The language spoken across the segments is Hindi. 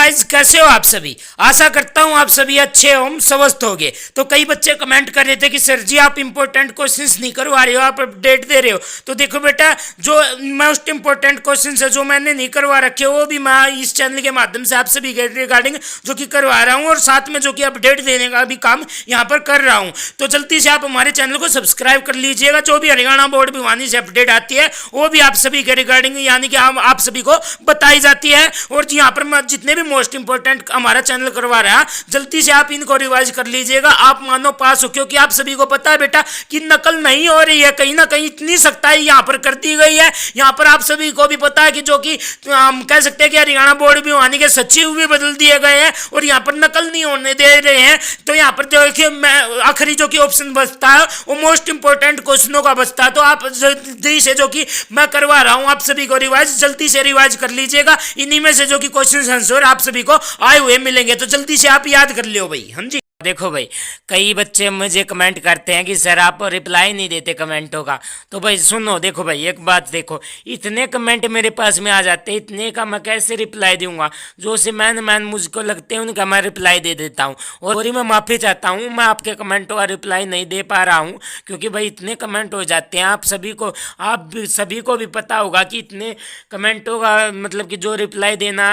गाइज कैसे हो आप सभी। आशा करता हूँ आप सभी अच्छे हो, स्वस्थ होगे। तो कई बच्चे कमेंट कर रहे थे कि सर जी आप इंपॉर्टेंट क्वेश्चंस नहीं करवा रहे हो, आप अपडेट दे रहे हो। तो देखो बेटा, जो मोस्ट इंपॉर्टेंट क्वेश्चंस है जो मैंने नहीं करवा रखे वो भी मैं इस चैनल के माध्यम से आप सभी के रिगार्डिंग जो कि करवा रहा हूँ, और साथ में जो कि अपडेट देने का भी काम यहाँ पर कर रहा हूँ। तो जल्दी से आप हमारे चैनल को सब्सक्राइब कर लीजिएगा। जो भी हरियाणा बोर्ड भिवानी से अपडेट आती है वो भी आप सभी के रिगार्डिंग यानी कि हम आप सभी को बताई जाती है। और यहाँ पर मैं जितने भी मोस्ट इंपॉर्टेंट हमारा चैनल करवा रहा है, जल्दी से आप इनको रिवाइज कर लीजिएगा। आप मानो पास हो, क्योंकि आप सभी को पता है बेटा कि नकल नहीं हो रही है, कहीं ना कहीं इतनी सख्ताई यहाँ पर कर दी गई है। यहाँ पर आप सभी को भी पता है कि जो कि हम कह सकते हैं कि हरियाणा बोर्ड भिवानी के सचिव भी बदल दिए गए हैं और यहाँ पर नकल नहीं होने दे रहे हैं। तो यहाँ पर जो कि मैं आखिरी जो कि ऑप्शन बचता है वो मोस्ट इंपॉर्टेंट क्वेश्चनों का बचता है। तो आप जल्दी से जो कि मैं करवा रहा हूँ आप सभी को रिवाइज, जल्दी से रिवाइज कर लीजिएगा। इन्हीं में से जो कि क्वेश्चन आंसर आप सभी को आए हुए मिलेंगे, तो जल्दी से आप याद कर लियो भाई। हाँ जी, देखो भाई, कई बच्चे मुझे कमेंट करते हैं कि सर आप रिप्लाई नहीं देते कमेंटों का। तो भाई सुनो, देखो भाई एक बात देखो, इतने कमेंट मेरे पास में आ जाते हैं, इतने का मैं कैसे रिप्लाई दूंगा। जो से मैन मुझको लगते हैं उनका मैं रिप्लाई दे देता हूँ। और मैं माफ़ी चाहता हूँ, मैं आपके कमेंटों का रिप्लाई नहीं दे पा रहा हूँ, क्योंकि भाई इतने कमेंट हो जाते हैं। आप सभी को भी पता होगा कि इतने कमेंटों का मतलब कि जो रिप्लाई देना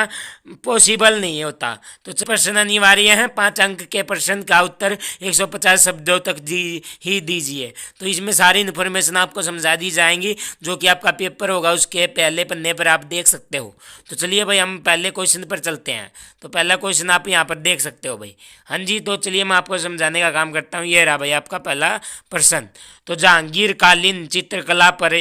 पॉसिबल नहीं होता। तो प्रश्न अनिवार्य है, 5 अंक के प्रश्न का उत्तर 150 शब्दों तक ही दीजिए। तो इसमें सारी इन्फॉर्मेशन आपको समझा दी जाएंगी, जो कि आपका पेपर होगा उसके पहले पन्ने पर आप देख सकते हो। तो चलिए भाई हम पहले क्वेश्चन पर चलते हैं। तो पहला क्वेश्चन आप यहाँ पर देख सकते हो भाई। हाँ जी, तो चलिए मैं आपको समझाने का काम करता हूँ। ये रहा भाई आपका पहला प्रश्न। तो जहांगीर कालीन चित्रकला पर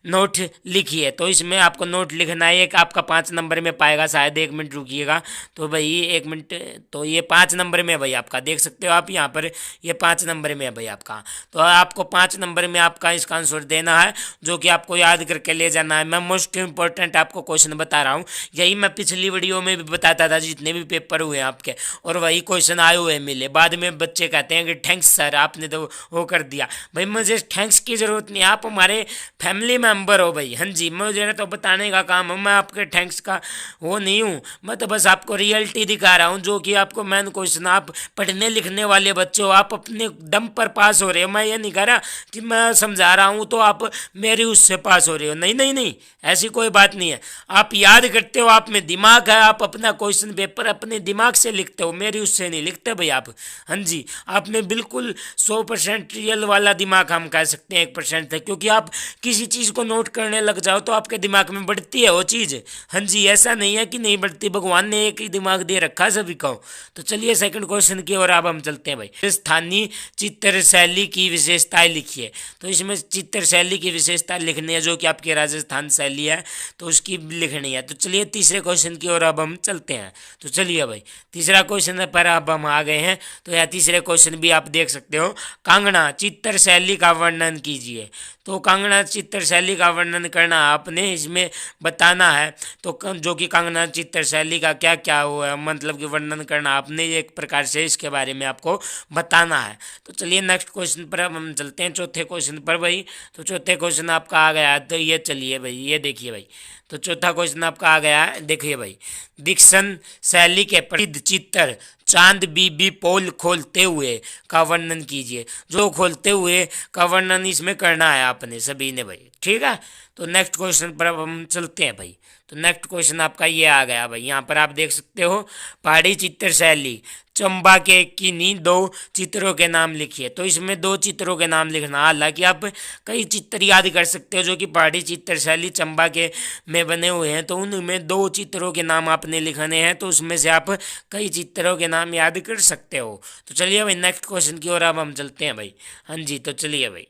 नोट लिखिए। तो इसमें आपको नोट लिखना है, एक आपका 5 नंबर में पाएगा, शायद 1 मिनट रुकिएगा। तो भाई 1 मिनट, तो ये 5 नंबर में भाई आपका देख सकते हो आप यहाँ पर, ये 5 नंबर में है भाई आपका। तो आपको 5 नंबर में आपका इसका आंसर देना है, जो कि आपको याद करके ले जाना है। मैं मोस्ट इंपॉर्टेंट आपको क्वेश्चन बता रहा हूँ, यही मैं पिछली वीडियो में भी बताता था जितने भी पेपर हुए आपके, और वही क्वेश्चन आए हुए मिले। बाद में बच्चे कहते हैं कि थैंक्स सर आपने तो वो कर दिया। भाई मुझे थैंक्स की ज़रूरत नहीं, आप हमारे फैमिली मेम्बर हो भाई। हाँ जी, मुझे तो बताने का काम है, मैं आपके थैंक्स का वो नहीं हूँ, मैं तो बस आपको रियलिटी दिखा रहा हूँ। जो कि आपको मेन क्वेश्चन, आप पढ़ने लिखने वाले बच्चे हो, आप अपने दम पर पास हो रहे हो। मैं ये नहीं कह रहा कि मैं समझा रहा हूँ तो आप मेरी उससे पास हो रहे हो, नहीं नहीं नहीं, ऐसी कोई बात नहीं है। आप याद करते हो, आप में दिमाग है, आप अपना क्वेश्चन पेपर अपने दिमाग से लिखते हो, मेरी उससे नहीं लिखते भाई आप। हाँ जी, आप में बिल्कुल 100% रियल वाला दिमाग हम कह सकते हैं 1% है, क्योंकि आप किसी चीज़ को नोट करने लग जाओ तो आपके दिमाग में बढ़ती है वो चीज़। हाँ जी, ऐसा नहीं है कि नहीं बढ़ती, भगवान ने एक ही दिमाग दे रखा सभी को। तो चलिए सेकंड क्वेश्चन की ओर अब हम चलते हैं भाई। स्थानीय चित्र शैली की विशेषताएं लिखिए। तो इसमें चित्र शैली की विशेषता लिखनी है, जो कि आपकी राजस्थान शैली है, तो उसकी लिखनी है। तो चलिए तीसरे क्वेश्चन की ओर अब हम चलते हैं। तो चलिए भाई तीसरा क्वेश्चन पर अब हम आ गए हैं। तो यह तीसरे क्वेश्चन भी आप देख सकते हो, कांगड़ा चित्र शैली का वर्णन कीजिए। तो कांगड़ा चित्र शैली का वर्णन करना आपने इसमें बताना है। तो जो कि कांगड़ा चित्र शैली का क्या क्या हुआ मतलब कि वर्णन करना आपने एक प्रकार से इसके बारे में आपको बताना है। तो चलिए नेक्स्ट क्वेश्चन पर अब हम चलते हैं, चौथे क्वेश्चन पर भाई। तो चौथे क्वेश्चन आपका आ गया, तो ये चलिए भाई ये देखिए भाई। तो चौथा क्वेश्चन आपका आ गया है, देखिए भाई। दिक्सन शैली के प्रसिद्ध चित्र चांद बीबी पोल खोलते हुए का वर्णन कीजिए। जो खोलते हुए का वर्णन इसमें करना है आपने सभी ने भाई, ठीक है। तो नेक्स्ट क्वेश्चन पर अब हम चलते हैं भाई। तो नेक्स्ट क्वेश्चन आपका ये आ गया भाई, यहाँ पर आप देख सकते हो, पहाड़ी चित्र शैली चंबा के किन्हीं 2 चित्रों के नाम लिखिए। तो इसमें 2 चित्रों के नाम लिखना, हालांकि आप कई चित्र याद कर सकते हो जो कि पहाड़ी चित्र शैली चंबा के में बने हुए हैं, तो उनमें 2 चित्रों के नाम आपने लिखने हैं। तो उसमें से आप कई चित्रों के नाम याद कर सकते हो। तो चलिए भाई नेक्स्ट क्वेश्चन की ओर अब हम चलते हैं भाई। हाँ जी, तो चलिए भाई,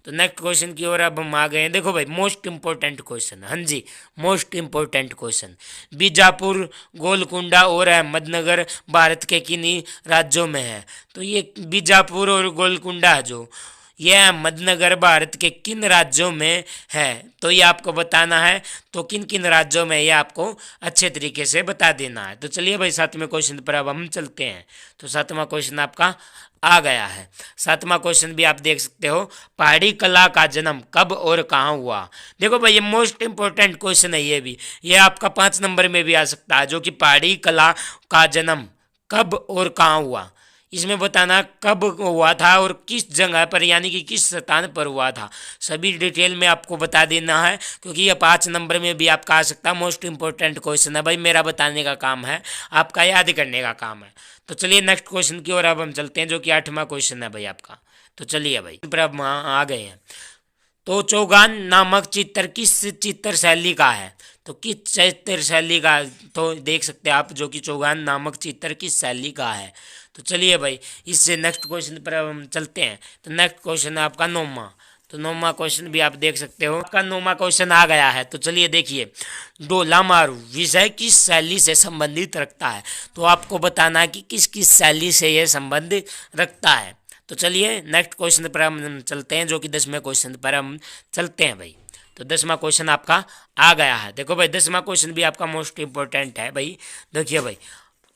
तो नेक्स्ट क्वेश्चन की ओर अब हम आ गए हैं। देखो भाई मोस्ट इंपॉर्टेंट क्वेश्चन, हाँ जी most important question. Bijapur, Golconda और अहमदनगर भारत के किन्हीं राज्यों में है। तो ये बीजापुर और गोलकुंडा जो यह अहमदनगर भारत के किन राज्यों में है? तो ये आपको बताना है। तो किन किन राज्यों में ये आपको अच्छे तरीके से बता देना है। तो चलिए भाई 7वें क्वेश्चन पर अब हम चलते हैं। तो 7वां क्वेश्चन आपका आ गया है। 7वां क्वेश्चन भी आप देख सकते हो, पहाड़ी कला का जन्म कब और कहाँ हुआ? देखो भाई ये मोस्ट इंपॉर्टेंट क्वेश्चन है। ये भी ये आपका 5 नंबर में भी आ सकता है, जो कि पहाड़ी कला का जन्म कब और कहाँ हुआ। इसमें बताना कब हुआ था और किस जगह पर, यानी कि किस स्थान पर हुआ था। सभी डिटेल में आपको बता देना है, क्योंकि ये 5 नंबर में भी आपका आ सकता है। मोस्ट इंपॉर्टेंट क्वेश्चन है भाई, मेरा बताने का काम है, आपका याद करने का काम है। तो चलिए नेक्स्ट क्वेश्चन की ओर अब हम चलते हैं, जो कि 8वां क्वेश्चन है भाई आपका। तो चलिए भाई पर अब आ गए हैं। तो चौगान नामक चित्र किस चित्र शैली का है? तो किस चित्र शैली का, तो देख सकते हैं आप, जो कि चौगान नामक चित्र किस शैली का है। तो चलिए भाई इससे नेक्स्ट क्वेश्चन पर अब हम चलते हैं। तो नेक्स्ट क्वेश्चन है आपका 9वां। तो 9वां क्वेश्चन भी आप देख सकते हो, आपका 9वां क्वेश्चन आ गया है। तो चलिए देखिए, डोला मारू विषय किस शैली से संबंधित रखता है? तो आपको बताना है कि किस किस शैली से यह संबंधित रखता है। तो चलिए नेक्स्ट क्वेश्चन पर हम चलते हैं, जो कि 10वें क्वेश्चन पर हम चलते हैं भाई। तो 10वां क्वेश्चन आपका आ गया है। देखो भाई 10वां क्वेश्चन भी आपका मोस्ट इंपॉर्टेंट है भाई। देखिए भाई,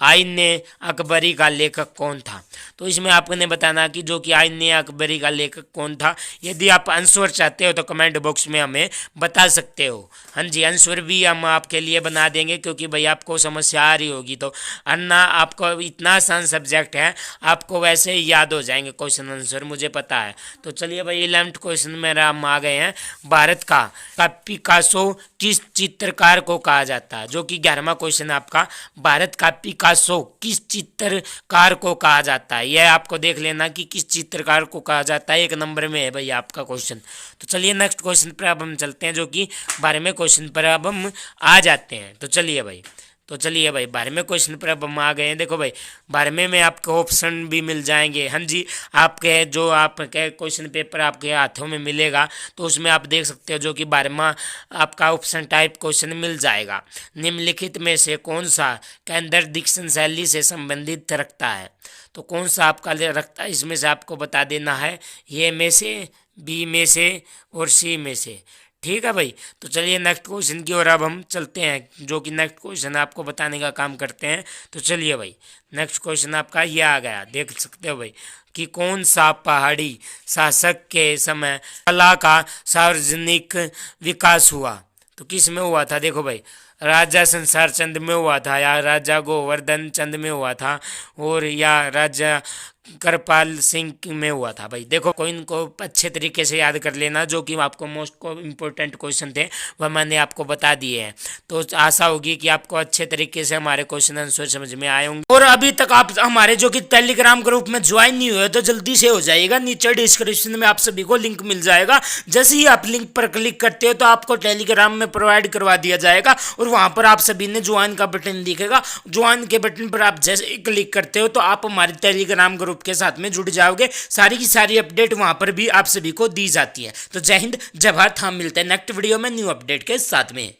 आईन अकबरी का लेखक कौन था? तो इसमें आपने बताना कि जो कि आईन अकबरी का लेखक कौन था। यदि आप आंसर चाहते हो तो कमेंट बॉक्स में हमें बता सकते हो। हाँ जी, आंसर भी हम आपके लिए बना देंगे, क्योंकि भाई आपको समस्या आ रही होगी। तो अन्ना आपको इतना आसान सब्जेक्ट है, आपको वैसे ही याद हो जाएंगे क्वेश्चन आंसर, मुझे पता है। तो चलिए भाई 11th क्वेश्चन मेरा हम आ गए हैं। भारत का पिकासो किस चित्रकार को कहा जाता है? जो कि 11वां क्वेश्चन आपका, भारत का पिकासो किस चित्रकार को कहा जाता है। यह आपको देख लेना कि किस चित्रकार को कहा जाता है, 1 नंबर में है भाई आपका क्वेश्चन। तो चलिए नेक्स्ट क्वेश्चन पर अब हम चलते हैं, जो कि 12वें क्वेश्चन पर अब हम आ जाते हैं। तो चलिए भाई 12वें क्वेश्चन पर अब हम आ गए हैं। देखो भाई 12वें में आपको ऑप्शन भी मिल जाएंगे। हाँ जी, आपके जो आपके क्वेश्चन पेपर आपके हाथों में मिलेगा, तो उसमें आप देख सकते हो, जो कि 12वां आपका ऑप्शन टाइप क्वेश्चन मिल जाएगा। निम्नलिखित में से कौन सा केंद्र दीक्षण शैली से संबंधित रखता है? तो कौन सा आपका रखता है, इसमें से आपको बता देना है, ए में से, बी में से और सी में से। ठीक है भाई। तो चलिए नेक्स्ट क्वेश्चन की ओर अब हम चलते हैं, जो कि नेक्स्ट क्वेश्चन आपको बताने का काम करते हैं। तो चलिए भाई नेक्स्ट क्वेश्चन आपका ये आ गया, देख सकते हो भाई कि कौन सा पहाड़ी शासक के समय कला का सार्वजनिक विकास हुआ? तो किस में हुआ था? देखो भाई, राजा संसार चंद में हुआ था, या राजा गोवर्धन चंद में हुआ था, और या राजा कृपाल सिंह में हुआ था। भाई देखो कोई इनको अच्छे तरीके से याद कर लेना, जो कि आपको मोस्ट को इम्पोर्टेंट क्वेश्चन थे वह मैंने आपको बता दिए हैं। तो आशा होगी कि आपको अच्छे तरीके से हमारे क्वेश्चन आंसर समझ में आए होंगे। और अभी तक आप हमारे जो कि टेलीग्राम ग्रुप में ज्वाइन नहीं हुए तो जल्दी से हो जाइएगा, नीचे डिस्क्रिप्शन में आप सभी को लिंक मिल जाएगा। जैसे ही आप लिंक पर क्लिक करते हो तो आपको टेलीग्राम में प्रोवाइड करवा दिया जाएगा, और वहां पर आप सभी ने ज्वाइन का बटन दिखेगा। ज्वाइन के बटन पर आप जैसे ही क्लिक करते हो तो आप हमारे टेलीग्राम ग्रुप के साथ में जुड़ जाओगे। सारी की सारी अपडेट वहां पर भी आप सभी को दी जाती है। तो जय हिंद, जय भारत। हम मिलते हैं नेक्स्ट वीडियो में न्यू अपडेट के साथ में।